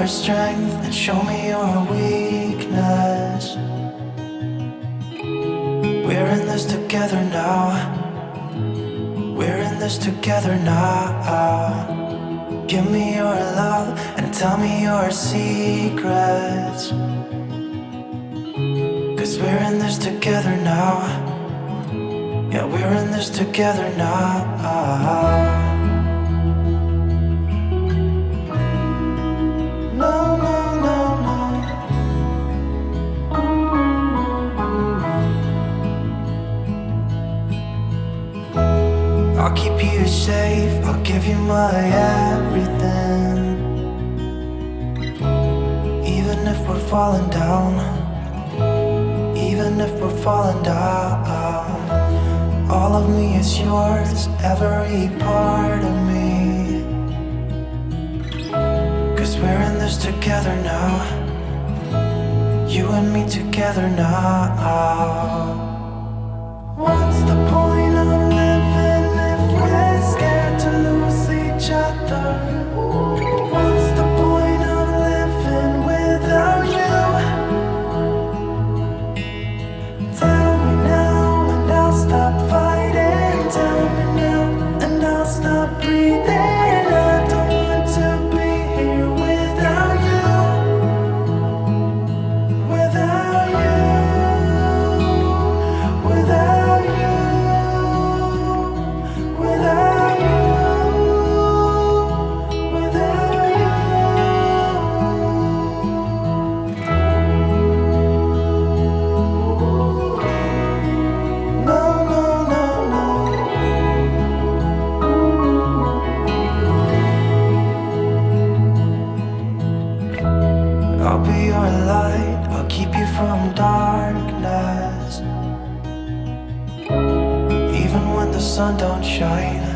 your strength and show me your weakness. We're in this together now. We're in this together now. Give me your love and tell me your secrets. 'Cause we're in this together now. Yeah, we're in this together now. No, no, no, no. I'll keep you safe, I'll give you my everything. Even if we're falling down, even if we're falling down, all of me is yours, every part of me. 'Cause we're in this together now. You and me together now. What's the point of living if we're scared to lose each other? What's the point of living without you? Tell me now and I'll stop fighting. Tell me now and I'll stop breathing. I don't want to be here without you. Without you. Without you. Without you. Without you. No, no, no, no. I'll be your light, I'll keep you from darkness. Even when the sun don't shine,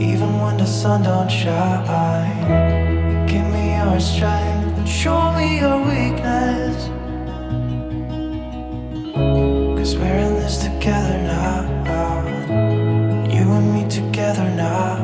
even when the sun don't shine. Give me your strength and show me your weakness. 'Cause we're in this together now. You and me together now.